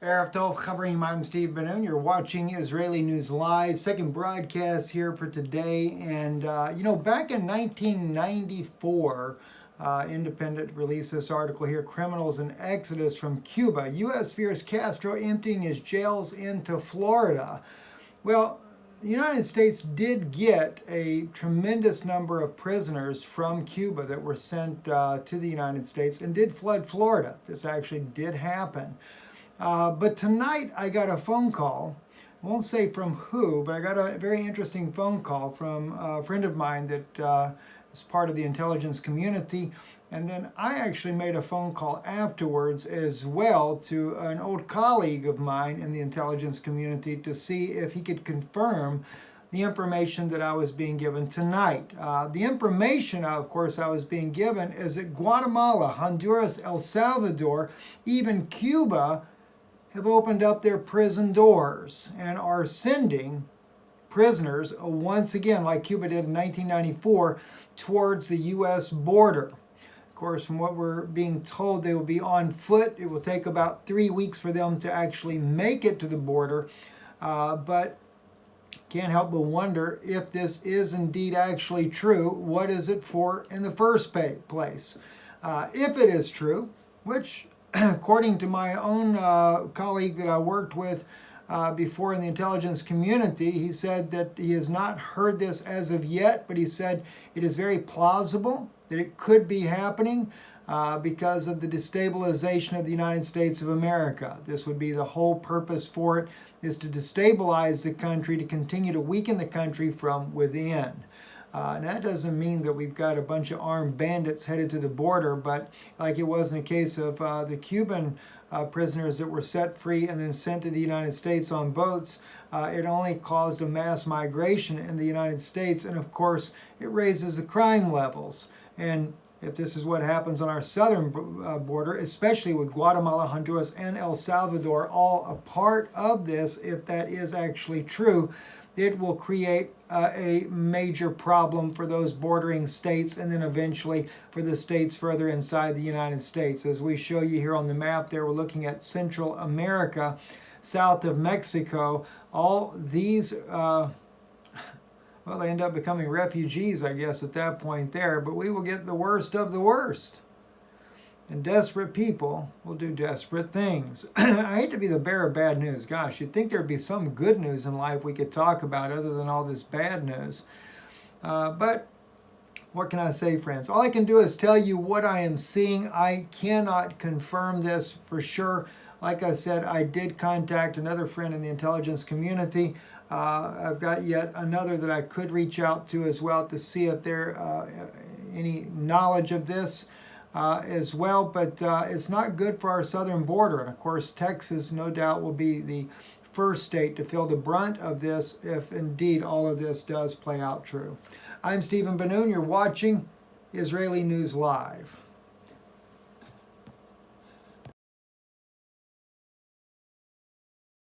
Erev Tov, Chavrim, I'm Steve Ben-Nun. You're watching Israeli News Live, second broadcast here for today. And, back in 1994, Independent released this article here, Criminals in Exodus from Cuba. U.S. fears Castro emptying his jails into Florida. Well, the United States did get a tremendous number of prisoners from Cuba that were sent to the United States and did flood Florida. This actually did happen. But tonight I got a phone call. I won't say from who, but I got a very interesting phone call from a friend of mine that is part of the intelligence community. And then I actually made a phone call afterwards as well to an old colleague of mine in the intelligence community to see if he could confirm the information that I was being given tonight. The information, of course, I was being given is that Guatemala, Honduras, El Salvador, even Cuba have opened up their prison doors and are sending prisoners, once again, like Cuba did in 1994, towards the U.S. border. Of course, from what we're being told, they will be on foot. It will take about 3 weeks for them to actually make it to the border. But can't help but wonder if this is indeed actually true. What is it for in the first place? If it is true, which according to my own colleague that I worked with before in the intelligence community, he said that he has not heard this as of yet, but he said it is very plausible that it could be happening because of the destabilization of the United States of America. This would be the whole purpose for it, is to destabilize the country, to continue to weaken the country from within. And that doesn't mean that we've got a bunch of armed bandits headed to the border, but like it was in the case of the Cuban prisoners that were set free and then sent to the United States on boats, it only caused a mass migration in the United States, and of course it raises the crime levels. And if this is what happens on our southern border, especially with Guatemala, Honduras, and El Salvador all a part of this, if that is actually true, it will create a major problem for those bordering states and then eventually for the states further inside the United States. As we show you here on the map there, we're looking at Central America, south of Mexico. All these, they end up becoming refugees, I guess, at that point there, but we will get the worst of the worst. And desperate people will do desperate things. I hate to be the bearer of bad news. Gosh, you'd think there'd be some good news in life we could talk about other than all this bad news. But what can I say, friends? All I can do is tell you what I am seeing. I cannot confirm this for sure. Like I said, I did contact another friend in the intelligence community. I've got yet another that I could reach out to as well to see if there any knowledge of this. As well, but it's not good for our southern border. And of course, Texas, no doubt, will be the first state to feel the brunt of this if indeed all of this does play out true. I'm Stephen Ben-Nun. You're watching Israeli News Live.